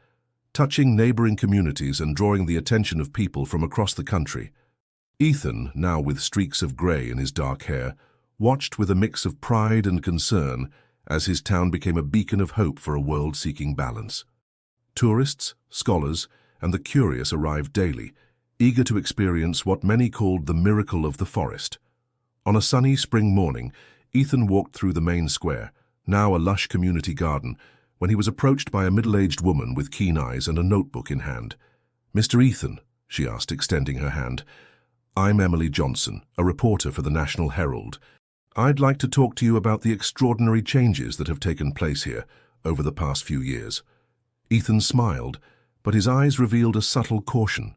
touching neighboring communities and drawing the attention of people from across the country. Ethan, now with streaks of grey in his dark hair, watched with a mix of pride and concern as his town became a beacon of hope for a world seeking balance. Tourists, scholars, and the curious arrived daily, eager to experience what many called the miracle of the forest. On a sunny spring morning, Ethan walked through the main square, now a lush community garden, when he was approached by a middle-aged woman with keen eyes and a notebook in hand. "Mr. Ethan," she asked, extending her hand. "I'm Emily Johnson, a reporter for the National Herald. I'd like to talk to you about the extraordinary changes that have taken place here over the past few years." Ethan smiled, but his eyes revealed a subtle caution.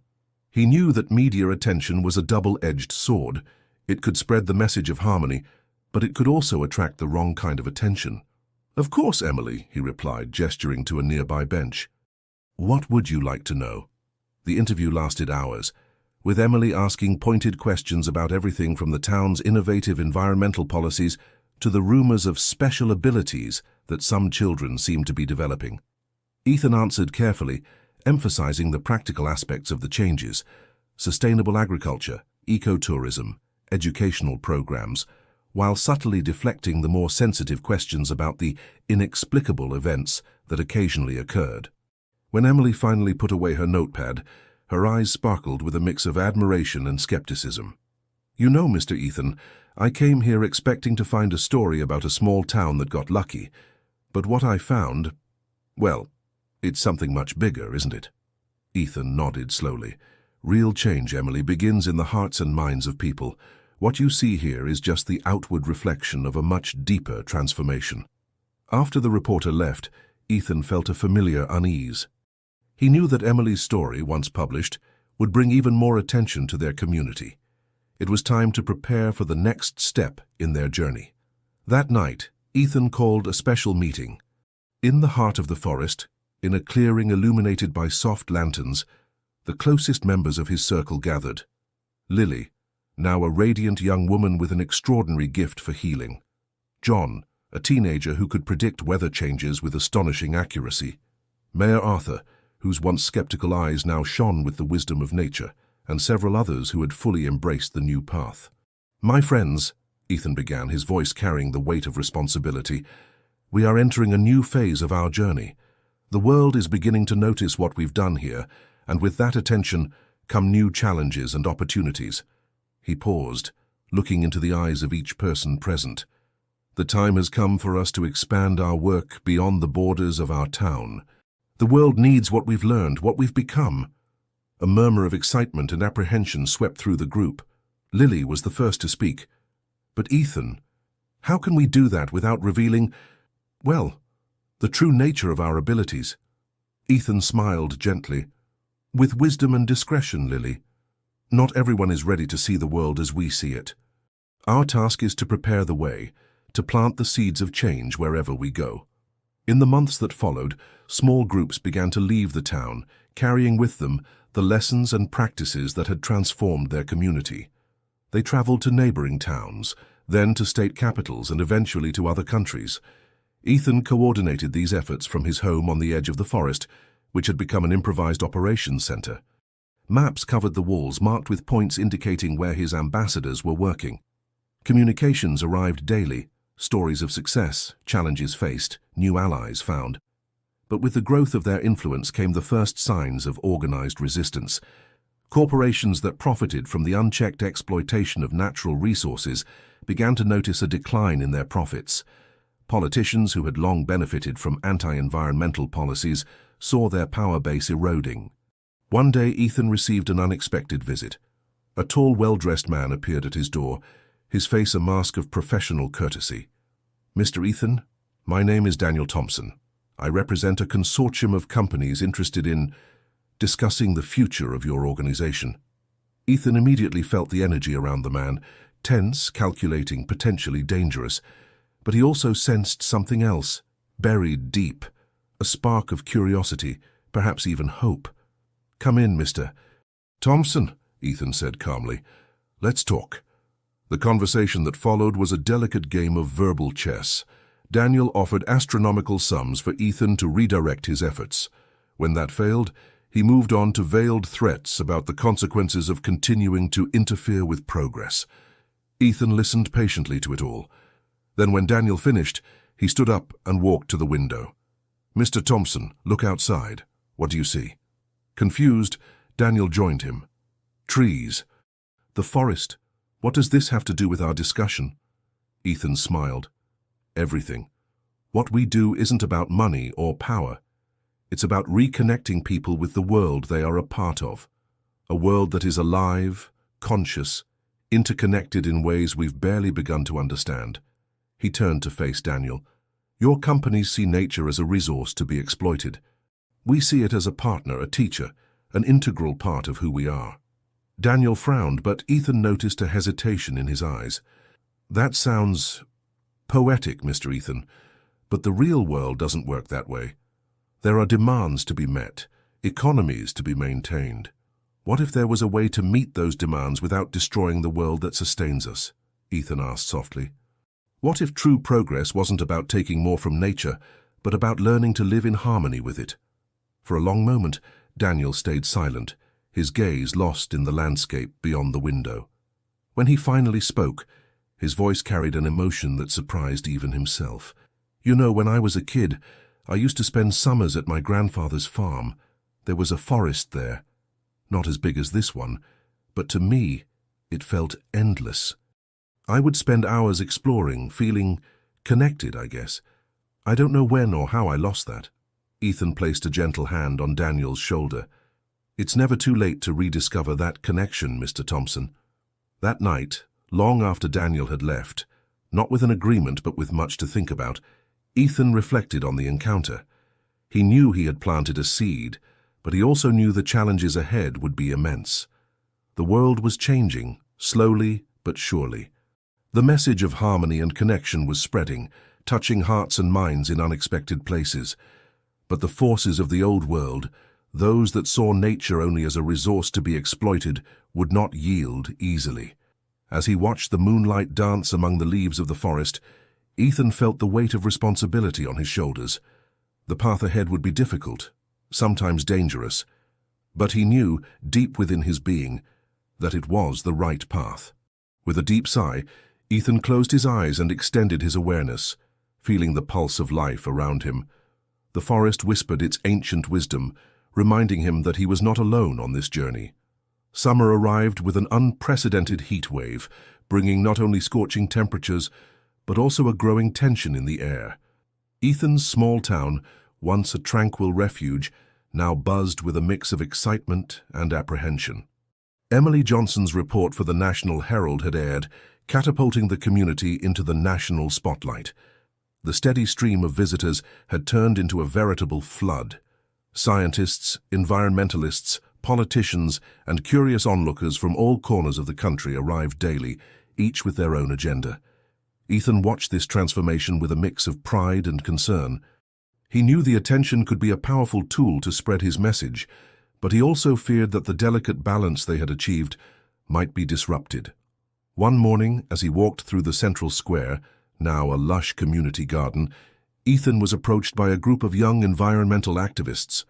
He knew that media attention was a double-edged sword. It could spread the message of harmony, but it could also attract the wrong kind of attention. "Of course, Emily," he replied, gesturing to a nearby bench. "What would you like to know?" The interview lasted hours, with Emily asking pointed questions about everything from the town's innovative environmental policies to the rumors of special abilities that some children seemed to be developing. Ethan answered carefully, emphasizing the practical aspects of the changes: sustainable agriculture, ecotourism, educational programs, while subtly deflecting the more sensitive questions about the inexplicable events that occasionally occurred. When Emily finally put away her notepad, her eyes sparkled with a mix of admiration and skepticism. "You know, Mr. Ethan, I came here expecting to find a story about a small town that got lucky, but what I found, well, it's something much bigger, isn't it?" Ethan nodded slowly. "Real change, Emily, begins in the hearts and minds of people. What you see here is just the outward reflection of a much deeper transformation." After the reporter left, Ethan felt a familiar unease. He knew that Emily's story, once published, would bring even more attention to their community. It was time to prepare for the next step in their journey. That night, Ethan called a special meeting. In the heart of the forest, in a clearing illuminated by soft lanterns, the closest members of his circle gathered. Lily, now a radiant young woman with an extraordinary gift for healing. John, a teenager who could predict weather changes with astonishing accuracy. Mayor Arthur, whose once skeptical eyes now shone with the wisdom of nature, and several others who had fully embraced the new path. "My friends," Ethan began, his voice carrying the weight of responsibility, "we are entering a new phase of our journey. The world is beginning to notice what we've done here, and with that attention come new challenges and opportunities." He paused, looking into the eyes of each person present. "The time has come for us to expand our work beyond the borders of our town. The world needs what we've learned, what we've become. A murmur of excitement and apprehension swept through the group. Lily was the first to speak. "But Ethan, how can we do that without revealing, well, the true nature of our abilities?" Ethan smiled gently. "With wisdom and discretion, Lily. Not everyone is ready to see the world as we see it. Our task is to prepare the way, to plant the seeds of change wherever we go." In the months that followed, small groups began to leave the town, carrying with them the lessons and practices that had transformed their community. They traveled to neighboring towns, then to state capitals and eventually to other countries. Ethan coordinated these efforts from his home on the edge of the forest, which had become an improvised operations center. Maps covered the walls marked with points indicating where his ambassadors were working. Communications arrived daily, stories of success, challenges faced, new allies found. But with the growth of their influence came the first signs of organized resistance. Corporations that profited from the unchecked exploitation of natural resources began to notice a decline in their profits. Politicians who had long benefited from anti-environmental policies saw their power base eroding. One day Ethan received an unexpected visit. A tall, well-dressed man appeared at his door, his face a mask of professional courtesy. "Mr. Ethan, my name is Daniel Thompson. I represent a consortium of companies interested in discussing the future of your organization." Ethan immediately felt the energy around the man, tense, calculating, potentially dangerous. But he also sensed something else, buried deep, a spark of curiosity, perhaps even hope. "Come in, Mr. Thompson," Ethan said calmly. "Let's talk." The conversation that followed was a delicate game of verbal chess. Daniel offered astronomical sums for Ethan to redirect his efforts. When that failed, he moved on to veiled threats about the consequences of continuing to interfere with progress. Ethan listened patiently to it all. Then when Daniel finished, he stood up and walked to the window. "Mr. Thompson, look outside. What do you see?" Confused, Daniel joined him. "Trees. The forest. What does this have to do with our discussion?" Ethan smiled. "Everything. What we do isn't about money or power. It's about reconnecting people with the world they are a part of. A world that is alive, conscious, interconnected in ways we've barely begun to understand." He turned to face Daniel. "Your companies see nature as a resource to be exploited. We see it as a partner, a teacher, an integral part of who we are." Daniel frowned, but Ethan noticed a hesitation in his eyes. "That sounds poetic, Mr. Ethan, but the real world doesn't work that way. There are demands to be met, economies to be maintained. What if there was a way to meet those demands without destroying the world that sustains us?" Ethan asked softly. "What if true progress wasn't about taking more from nature, but about learning to live in harmony with it?" For a long moment, Daniel stayed silent, his gaze lost in the landscape beyond the window. When he finally spoke, his voice carried an emotion that surprised even himself. "You know, when I was a kid, I used to spend summers at my grandfather's farm. There was a forest there. Not as big as this one, but to me, it felt endless. I would spend hours exploring, feeling connected, I guess. I don't know when or how I lost that." Ethan placed a gentle hand on Daniel's shoulder. "It's never too late to rediscover that connection, Mr. Thompson." That night, long after Daniel had left, not with an agreement but with much to think about, Ethan reflected on the encounter. He knew he had planted a seed, but he also knew the challenges ahead would be immense. The world was changing, slowly but surely. The message of harmony and connection was spreading, touching hearts and minds in unexpected places. But the forces of the old world, those that saw nature only as a resource to be exploited, would not yield easily. As he watched the moonlight dance among the leaves of the forest, Ethan felt the weight of responsibility on his shoulders. The path ahead would be difficult, sometimes dangerous, but he knew, deep within his being, that it was the right path. With a deep sigh, Ethan closed his eyes and extended his awareness, feeling the pulse of life around him. The forest whispered its ancient wisdom, reminding him that he was not alone on this journey. Summer arrived with an unprecedented heat wave, bringing not only scorching temperatures, but also a growing tension in the air. Ethan's small town, once a tranquil refuge, now buzzed with a mix of excitement and apprehension. Emily Johnson's report for the National Herald had aired, catapulting the community into the national spotlight. The steady stream of visitors had turned into a veritable flood. Scientists, environmentalists, politicians, and curious onlookers from all corners of the country arrived daily, each with their own agenda. Ethan watched this transformation with a mix of pride and concern. He knew the attention could be a powerful tool to spread his message, but he also feared that the delicate balance they had achieved might be disrupted. One morning, as he walked through the central square, now a lush community garden, Ethan was approached by a group of young environmental activists.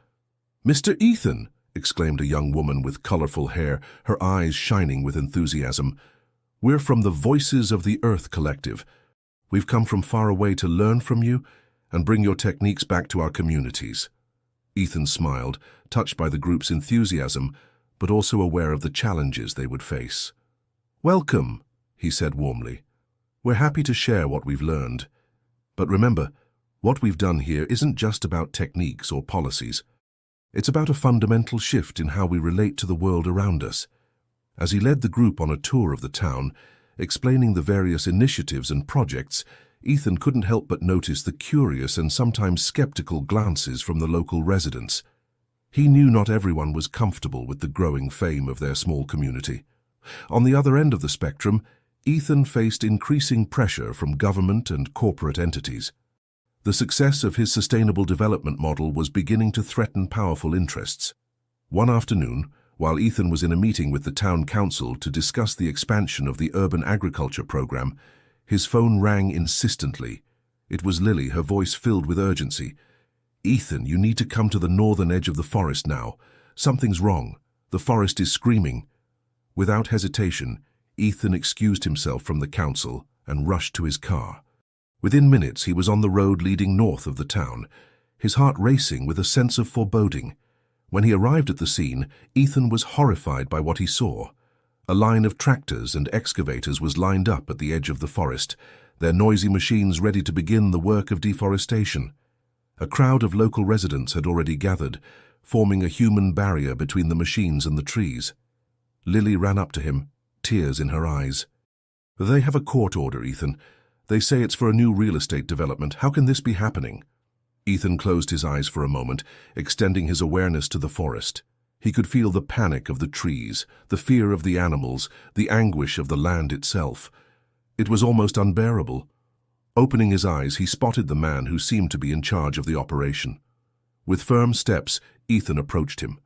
"Mr. Ethan!" exclaimed a young woman with colorful hair, her eyes shining with enthusiasm. "We're from the Voices of the Earth Collective. We've come from far away to learn from you and bring your techniques back to our communities." Ethan smiled, touched by the group's enthusiasm, but also aware of the challenges they would face. "Welcome," he said warmly. "We're happy to share what we've learned. But remember, what we've done here isn't just about techniques or policies. It's about a fundamental shift in how we relate to the world around us." As he led the group on a tour of the town, explaining the various initiatives and projects, Ethan couldn't help but notice the curious and sometimes skeptical glances from the local residents. He knew not everyone was comfortable with the growing fame of their small community. On the other end of the spectrum, Ethan faced increasing pressure from government and corporate entities. The success of his sustainable development model was beginning to threaten powerful interests. One afternoon, while Ethan was in a meeting with the town council to discuss the expansion of the urban agriculture program, his phone rang insistently. It was Lily, her voice filled with urgency. "Ethan, you need to come to the northern edge of the forest now. Something's wrong. The forest is screaming." Without hesitation, Ethan excused himself from the council and rushed to his car. Within minutes, he was on the road leading north of the town, his heart racing with a sense of foreboding. When he arrived at the scene, Ethan was horrified by what he saw. A line of tractors and excavators was lined up at the edge of the forest, their noisy machines ready to begin the work of deforestation. A crowd of local residents had already gathered, forming a human barrier between the machines and the trees. Lily ran up to him, tears in her eyes. "They have a court order, Ethan. They say it's for a new real estate development. How can this be happening?" Ethan closed his eyes for a moment, extending his awareness to the forest. He could feel the panic of the trees, the fear of the animals, the anguish of the land itself. It was almost unbearable. Opening his eyes, he spotted the man who seemed to be in charge of the operation. With firm steps, Ethan approached him.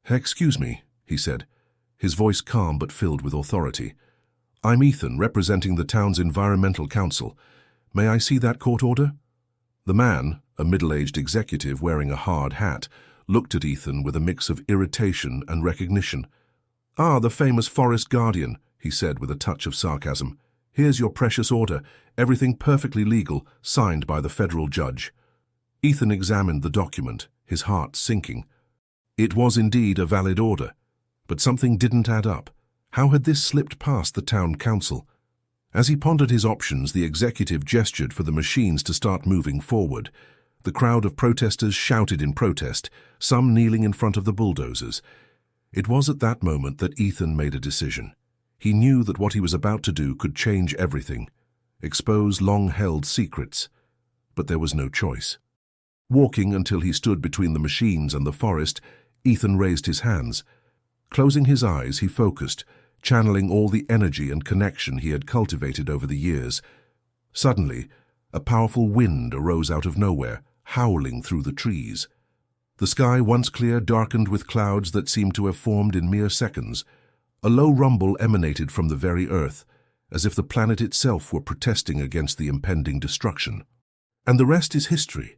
"Excuse me," he said, his voice calm but filled with authority. "I'm Ethan, representing the town's environmental council. May I see that court order?" The man, a middle-aged executive wearing a hard hat, looked at Ethan with a mix of irritation and recognition. "Ah, the famous Forest Guardian," he said with a touch of sarcasm. "Here's your precious order, everything perfectly legal, signed by the federal judge." Ethan examined the document, his heart sinking. It was indeed a valid order, but something didn't add up. How had this slipped past the town council? As he pondered his options, the executive gestured for the machines to start moving forward. The crowd of protesters shouted in protest, some kneeling in front of the bulldozers. It was at that moment that Ethan made a decision. He knew that what he was about to do could change everything, expose long-held secrets. But there was no choice. Walking until he stood between the machines and the forest, Ethan raised his hands. Closing his eyes, he focused, channeling all the energy and connection he had cultivated over the years. Suddenly, a powerful wind arose out of nowhere, howling through the trees. The sky, once clear, darkened with clouds that seemed to have formed in mere seconds. A low rumble emanated from the very earth, as if the planet itself were protesting against the impending destruction. And the rest is history.